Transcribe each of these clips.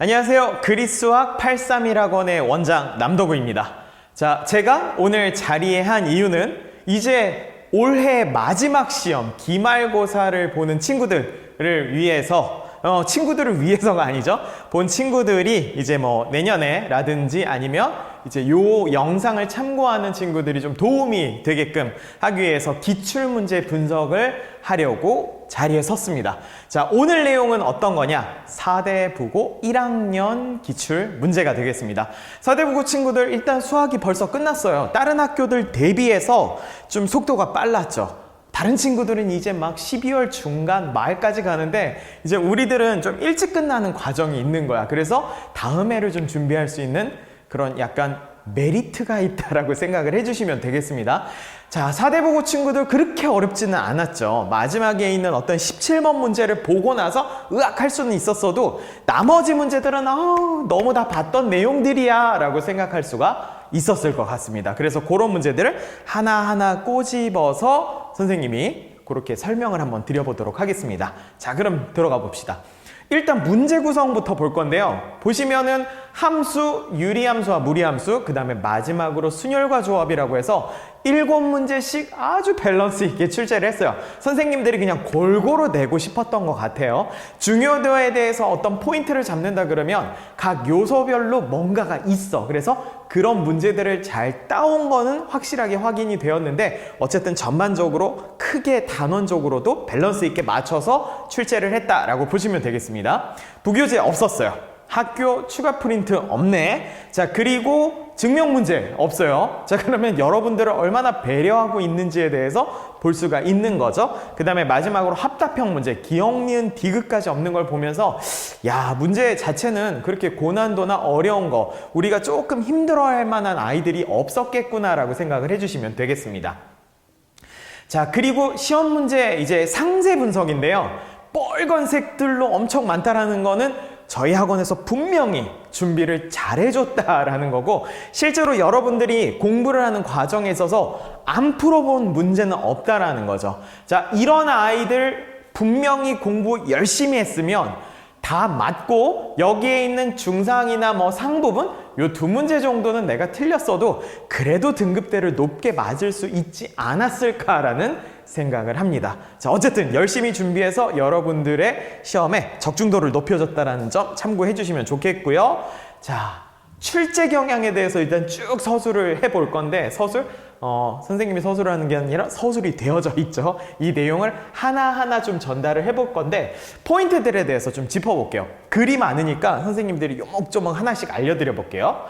안녕하세요. 그리스수학 831학원의 원장 남도구입니다. 자, 제가 오늘 자리에 한 이유는 이제 올해 마지막 시험 기말고사를 보는 친구들을 위해서 친구들을 위해서가 아니죠. 본 친구들이 이제 뭐 내년에라든지 아니면 이제 요 영상을 참고하는 친구들이 좀 도움이 되게끔 하기 위해서 기출문제 분석을 하려고 자리에 섰습니다. 자, 오늘 내용은 어떤 거냐? 4대 부고 1학년 기출 문제가 되겠습니다. 4대 부고 친구들 일단 수학이 벌써 끝났어요. 다른 학교들 대비해서 좀 속도가 빨랐죠. 다른 친구들은 이제 막 12월 중간 말까지 가는데 이제 우리들은 좀 일찍 끝나는 과정이 있는 거야. 그래서 다음 해를 좀 준비할 수 있는 그런 약간 메리트가 있다라고 생각을 해주시면 되겠습니다. 자, 4대 부고 친구들 그렇게 어렵지는 않았죠. 마지막에 있는 어떤 17번 문제를 보고 나서 으악할 수는 있었어도 나머지 문제들은 너무 다 봤던 내용들이야 라고 생각할 수가 있었을 것 같습니다. 그래서 그런 문제들을 하나하나 꼬집어서 선생님이 그렇게 설명을 한번 드려보도록 하겠습니다. 자, 그럼 들어가 봅시다. 일단 문제 구성부터 볼 건데요. 보시면은 함수, 유리함수와 무리함수, 그 다음에 마지막으로 순열과 조합이라고 해서 7문제씩 아주 밸런스 있게 출제를 했어요. 선생님들이 그냥 골고루 내고 싶었던 것 같아요. 중요도에 대해서 어떤 포인트를 잡는다 그러면 각 요소별로 뭔가가 있어. 그래서 그런 문제들을 잘 따온 거는 확실하게 확인이 되었는데 어쨌든 전반적으로 크게 단원적으로도 밸런스 있게 맞춰서 출제를 했다라고 보시면 되겠습니다. 부교재 없었어요. 학교 추가 프린트 없네. 자, 그리고 증명 문제 없어요. 자, 그러면 여러분들을 얼마나 배려하고 있는지에 대해서 볼 수가 있는 거죠. 그 다음에 마지막으로 합답형 문제, 기억, 니은, 디귿까지 없는 걸 보면서 야, 문제 자체는 그렇게 고난도나 어려운 거 우리가 조금 힘들어할 만한 아이들이 없었겠구나라고 생각을 해주시면 되겠습니다. 자, 그리고 시험 문제 이제 상세 분석인데요. 빨간색들로 엄청 많다라는 거는 저희 학원에서 분명히 준비를 잘 해줬다라는 거고 실제로 여러분들이 공부를 하는 과정에 있어서 안 풀어본 문제는 없다라는 거죠. 자, 이런 아이들 분명히 공부 열심히 했으면 다 맞고 여기에 있는 중상이나 뭐 상부분 요 2문제 정도는 내가 틀렸어도 그래도 등급대를 높게 맞을 수 있지 않았을까라는 생각을 합니다. 자, 어쨌든 열심히 준비해서 여러분들의 시험에 적중도를 높여줬다는 점 참고해 주시면 좋겠고요. 자, 출제 경향에 대해서 일단 쭉 서술을 해볼 건데 서술? 선생님이 서술을 하는 게 아니라 서술이 되어져 있죠. 이 내용을 하나하나 좀 전달을 해볼 건데 포인트들에 대해서 좀 짚어볼게요. 글이 많으니까 선생님들이 요목조목 하나씩 알려드려 볼게요.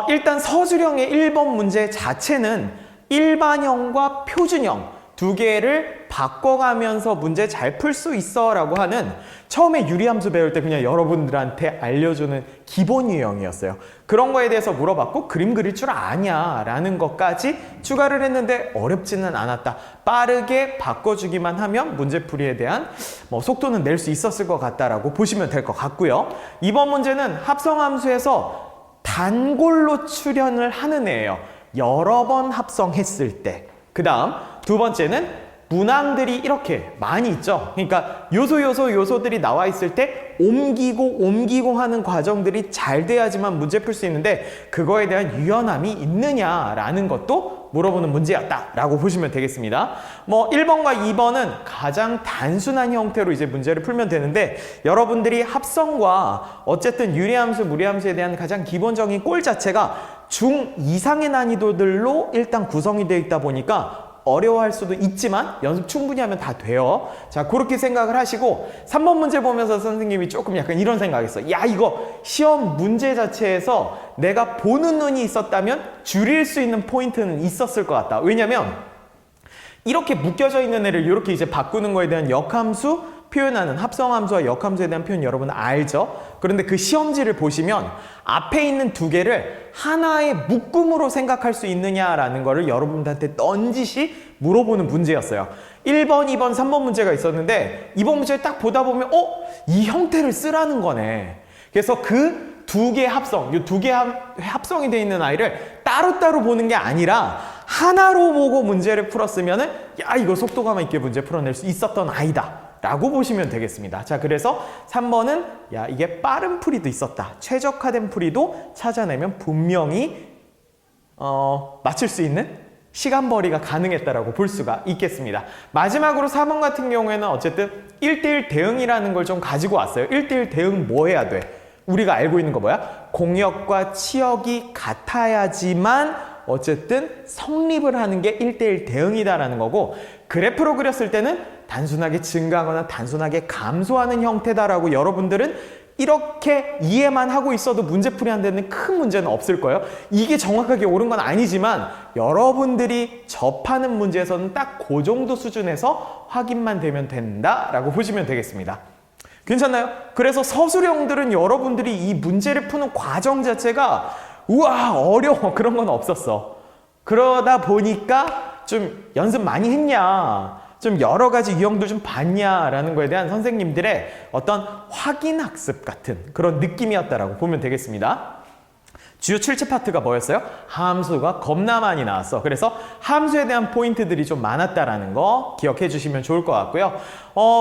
일단 서술형의 1번 문제 자체는 일반형과 표준형 두 개를 바꿔가면서 문제 잘 풀 수 있어 라고 하는 처음에 유리함수 배울 때 그냥 여러분들한테 알려주는 기본 유형이었어요. 그런 거에 대해서 물어봤고 그림 그릴 줄 아냐 라는 것까지 추가를 했는데 어렵지는 않았다. 빠르게 바꿔주기만 하면 문제풀이에 대한 속도는 낼 수 있었을 것 같다라고 보시면 될 것 같고요. 이번 문제는 합성함수에서 단골로 출현을 하는 애예요. 여러 번 합성했을 때. 그 다음 두 번째는 문항들이 이렇게 많이 있죠. 그러니까 요소들이 나와 있을 때 옮기고 하는 과정들이 잘 돼야지만 문제 풀 수 있는데 그거에 대한 유연함이 있느냐라는 것도 물어보는 문제였다라고 보시면 되겠습니다. 1번과 2번은 가장 단순한 형태로 이제 문제를 풀면 되는데 여러분들이 합성과 어쨌든 유리함수, 무리함수에 대한 가장 기본적인 꼴 자체가 중 이상의 난이도들로 일단 구성이 되어 있다 보니까 어려워할 수도 있지만 연습 충분히 하면 다 돼요. 자, 그렇게 생각을 하시고 3번 문제 보면서 선생님이 조금 약간 이런 생각했어. 야, 이거 시험 문제 자체에서 내가 보는 눈이 있었다면 줄일 수 있는 포인트는 있었을 것 같다. 왜냐면 이렇게 묶여져 있는 애를 이렇게 이제 바꾸는 거에 대한 역함수 표현하는 합성함수와 역함수에 대한 표현 여러분 알죠? 그런데 그 시험지를 보시면 앞에 있는 두 개를 하나의 묶음으로 생각할 수 있느냐라는 거를 여러분들한테 넌지시 물어보는 문제였어요. 1번, 2번, 3번 문제가 있었는데 이번 문제를 딱 보다 보면 이 형태를 쓰라는 거네. 그래서 그 두 개 합성, 이 두 개 합성이 되어 있는 아이를 따로따로 보는 게 아니라 하나로 보고 문제를 풀었으면은 야, 이거 속도감 있게 문제 풀어낼 수 있었던 아이다 라고 보시면 되겠습니다. 자, 그래서 3번은 야, 이게 빠른 풀이도 있었다. 최적화된 풀이도 찾아내면 분명히 맞출 수 있는 시간벌이가 가능했다라고 볼 수가 있겠습니다. 마지막으로 4번 같은 경우에는 어쨌든 1대1 대응이라는 걸 좀 가지고 왔어요. 1대1 대응 뭐 해야 돼? 우리가 알고 있는 거 뭐야? 공역과 치역이 같아야지만 어쨌든 성립을 하는 게 1대1 대응이다라는 거고, 그래프로 그렸을 때는 단순하게 증가하거나 단순하게 감소하는 형태다라고 여러분들은 이렇게 이해만 하고 있어도 문제풀이 하는 데는 큰 문제는 없을 거예요. 이게 정확하게 옳은 건 아니지만 여러분들이 접하는 문제에서는 딱 그 정도 수준에서 확인만 되면 된다라고 보시면 되겠습니다. 괜찮나요? 그래서 서술형들은 여러분들이 이 문제를 푸는 과정 자체가 우와 어려워 그런 건 없었어. 그러다 보니까 좀 연습 많이 했냐, 좀 여러 가지 유형도 좀 봤냐라는 거에 대한 선생님들의 어떤 확인 학습 같은 그런 느낌이었다라고 보면 되겠습니다. 주요 출제 파트가 뭐였어요? 함수가 겁나 많이 나왔어. 그래서 함수에 대한 포인트들이 좀 많았다라는 거 기억해 주시면 좋을 것 같고요.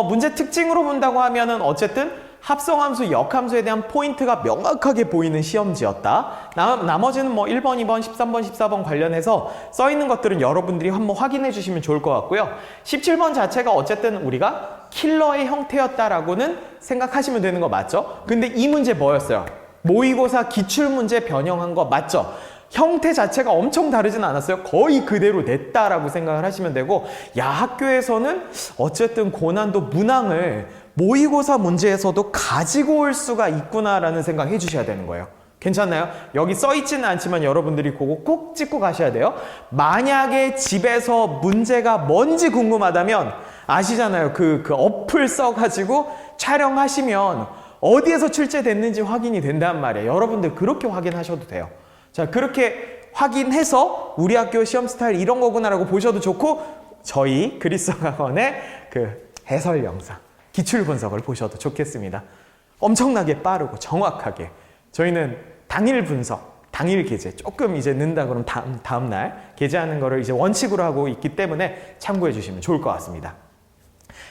문제 특징으로 본다고 하면은 어쨌든 합성함수, 역함수에 대한 포인트가 명확하게 보이는 시험지였다. 나머지는 뭐 1번, 2번, 13번, 14번 관련해서 써있는 것들은 여러분들이 한번 확인해 주시면 좋을 것 같고요. 17번 자체가 어쨌든 우리가 킬러의 형태였다라고는 생각하시면 되는 거 맞죠? 근데 이 문제 뭐였어요? 모의고사 기출문제 변형한 거 맞죠? 형태 자체가 엄청 다르진 않았어요. 거의 그대로 냈다라고 생각을 하시면 되고, 야, 학교에서는 어쨌든 고난도 문항을 모의고사 문제에서도 가지고 올 수가 있구나라는 생각 해주셔야 되는 거예요. 괜찮나요? 여기 써있지는 않지만 여러분들이 그거 꼭 찍고 가셔야 돼요. 만약에 집에서 문제가 뭔지 궁금하다면 아시잖아요. 그 어플 써가지고 촬영하시면 어디에서 출제됐는지 확인이 된단 말이에요. 여러분들 그렇게 확인하셔도 돼요. 자, 그렇게 확인해서 우리 학교 시험 스타일 이런 거구나라고 보셔도 좋고, 저희 그리스어학원의 그 해설 영상, 기출 분석을 보셔도 좋겠습니다. 엄청나게 빠르고 정확하게. 저희는 당일 분석, 당일 게재, 조금 이제 는다 그러면 다음 날 게재하는 거를 이제 원칙으로 하고 있기 때문에 참고해 주시면 좋을 것 같습니다.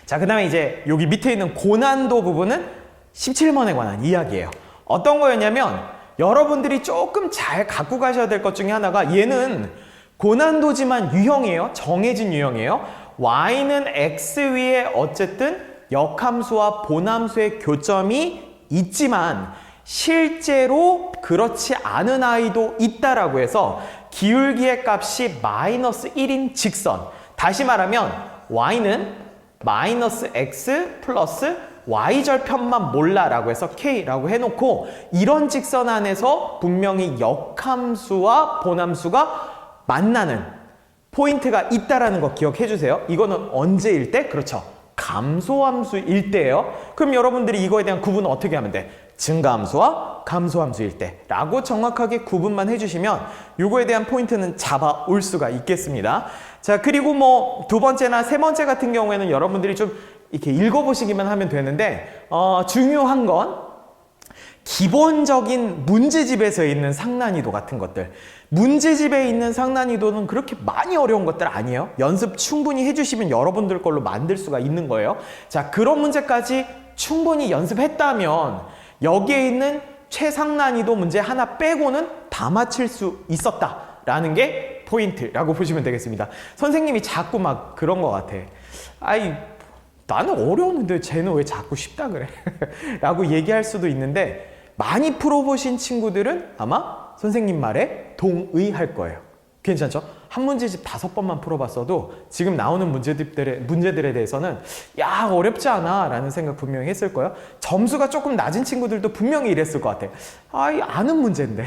자, 그 다음에 이제 여기 밑에 있는 고난도 부분은 17번에 관한 이야기예요. 어떤 거였냐면 여러분들이 조금 잘 갖고 가셔야 될 것 중에 하나가, 얘는 고난도지만 유형이에요. 정해진 유형이에요. y는 x 위에 어쨌든 역함수와 본함수의 교점이 있지만 실제로 그렇지 않은 아이도 있다라고 해서 기울기의 값이 마이너스 1인 직선, 다시 말하면 y는 마이너스 x 플러스 y절편만 몰라라고 해서 k라고 해놓고, 이런 직선 안에서 분명히 역함수와 본함수가 만나는 포인트가 있다라는 거 기억해 주세요. 이거는 언제일 때? 그렇죠. 감소함수일 때예요. 그럼 여러분들이 이거에 대한 구분은 어떻게 하면 돼? 증가함수와 감소함수일 때 라고 정확하게 구분만 해주시면 이거에 대한 포인트는 잡아올 수가 있겠습니다. 자, 그리고 뭐 두 번째나 세 번째 같은 경우에는 여러분들이 좀 이렇게 읽어보시기만 하면 되는데, 중요한 건 기본적인 문제집에서 있는 상난이도 같은 것들. 문제집에 있는 상난이도는 그렇게 많이 어려운 것들 아니에요. 연습 충분히 해주시면 여러분들 걸로 만들 수가 있는 거예요. 자, 그런 문제까지 충분히 연습했다면 여기에 있는 최상난이도 문제 하나 빼고는 다 맞힐 수 있었다라는 게 포인트라고 보시면 되겠습니다. 선생님이 자꾸 막 그런 것 같아. 아이, 나는 어려웠는데 쟤는 왜 자꾸 쉽다 그래? 라고 얘기할 수도 있는데, 많이 풀어보신 친구들은 아마 선생님 말에 동의할 거예요. 괜찮죠? 한 문제집 5번만 풀어봤어도 지금 나오는 문제들에 대해서는 야, 어렵지 않아 라는 생각 분명히 했을 거예요. 점수가 조금 낮은 친구들도 분명히 이랬을 것 같아. 아이, 아는 문제인데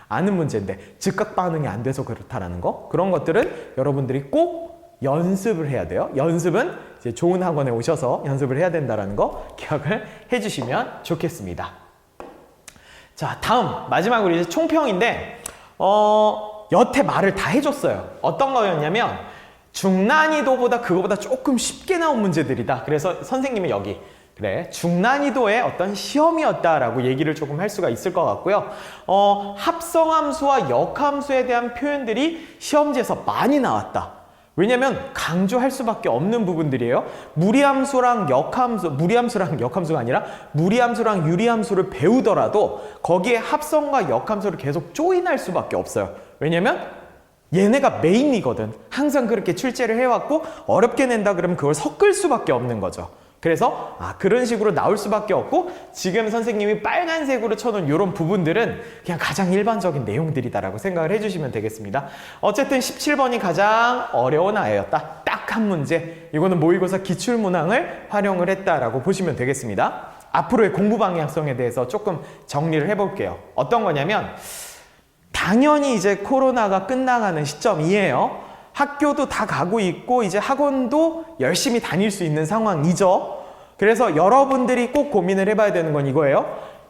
아는 문제인데 즉각 반응이 안 돼서 그렇다라는 거, 그런 것들은 여러분들이 꼭 연습을 해야 돼요. 연습은 이제 좋은 학원에 오셔서 연습을 해야 된다는 거 기억을 해주시면 좋겠습니다. 자, 다음 마지막으로 이제 총평인데, 여태 말을 다 해줬어요. 어떤 거였냐면 중난이도보다 그거보다 조금 쉽게 나온 문제들이다. 그래서 선생님은 여기 그래, 중난이도의 어떤 시험이었다라고 얘기를 조금 할 수가 있을 것 같고요. 합성함수와 역함수에 대한 표현들이 시험지에서 많이 나왔다. 왜냐면 강조할 수밖에 없는 부분들이에요. 무리함수랑 역함수, 무리함수랑 역함수가 아니라 무리함수랑 유리함수를 배우더라도 거기에 합성과 역함수를 계속 조인할 수밖에 없어요. 왜냐면 얘네가 메인이거든. 항상 그렇게 출제를 해왔고 어렵게 낸다 그러면 그걸 섞을 수밖에 없는 거죠. 그래서 그런 식으로 나올 수밖에 없고 지금 선생님이 빨간색으로 쳐놓은 이런 부분들은 그냥 가장 일반적인 내용들이다라고 생각을 해주시면 되겠습니다. 어쨌든 17번이 가장 어려운 아이였다. 딱 한 문제. 이거는 모의고사 기출문항을 활용을 했다라고 보시면 되겠습니다. 앞으로의 공부 방향성에 대해서 조금 정리를 해볼게요. 어떤 거냐면 당연히 이제 코로나가 끝나가는 시점이에요. 학교도 다 가고 있고 이제 학원도 열심히 다닐 수 있는 상황이죠. 그래서 여러분들이 꼭 고민을 해봐야 되는 건 이거예요.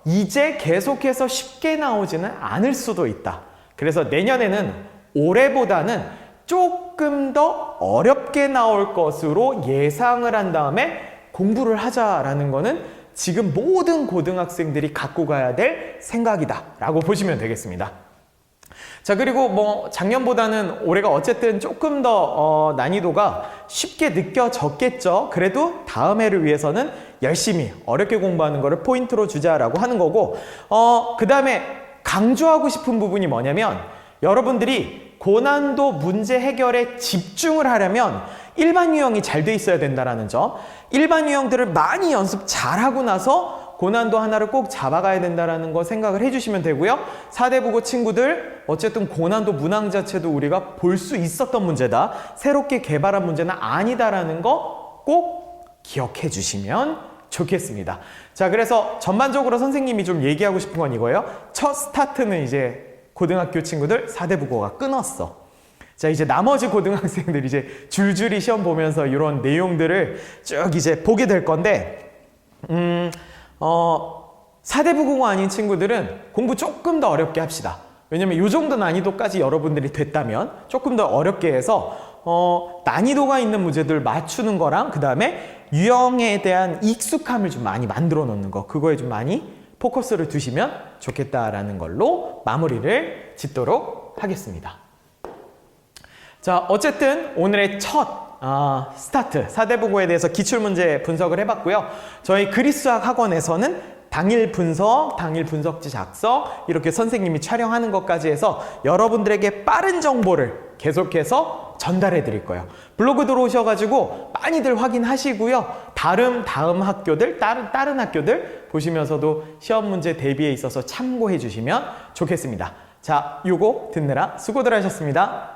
이제 계속해서 쉽게 나오지는 않을 수도 있다. 그래서 내년에는 올해보다는 조금 더 어렵게 나올 것으로 예상을 한 다음에 공부를 하자라는 거는 지금 모든 고등학생들이 갖고 가야 될 생각이다 라고 보시면 되겠습니다. 자, 그리고 뭐 작년보다는 올해가 어쨌든 조금 더 난이도가 쉽게 느껴졌겠죠. 그래도 다음 해를 위해서는 열심히 어렵게 공부하는 거를 포인트로 주자라고 하는 거고, 그 다음에 강조하고 싶은 부분이 뭐냐면 여러분들이 고난도 문제 해결에 집중을 하려면 일반 유형이 잘 돼 있어야 된다는 점, 일반 유형들을 많이 연습 잘하고 나서 고난도 하나를 꼭 잡아가야 된다는 거 생각을 해주시면 되고요. 사대부고 친구들, 어쨌든 고난도 문항 자체도 우리가 볼 수 있었던 문제다. 새롭게 개발한 문제는 아니다라는 거 꼭 기억해 주시면 좋겠습니다. 자, 그래서 전반적으로 선생님이 좀 얘기하고 싶은 건 이거예요. 첫 스타트는 이제 고등학교 친구들 사대부고가 끊었어. 자, 이제 나머지 고등학생들 이제 줄줄이 시험 보면서 이런 내용들을 쭉 이제 보게 될 건데, 사대부고가 아닌 친구들은 공부 조금 더 어렵게 합시다. 왜냐면 이 정도 난이도까지 여러분들이 됐다면 조금 더 어렵게 해서 난이도가 있는 문제들 맞추는 거랑 그 다음에 유형에 대한 익숙함을 좀 많이 만들어 놓는 거, 그거에 좀 많이 포커스를 두시면 좋겠다라는 걸로 마무리를 짓도록 하겠습니다. 자, 어쨌든 오늘의 첫 스타트, 사대부고에 대해서 기출문제 분석을 해봤고요. 저희 그리스학 학원에서는 당일 분석, 당일 분석지 작성 이렇게 선생님이 촬영하는 것까지 해서 여러분들에게 빠른 정보를 계속해서 전달해 드릴 거예요. 블로그 들어오셔가지고 많이들 확인하시고요. 다음 학교들, 다른 학교들 보시면서도 시험 문제 대비에 있어서 참고해 주시면 좋겠습니다. 자, 요거 듣느라 수고들 하셨습니다.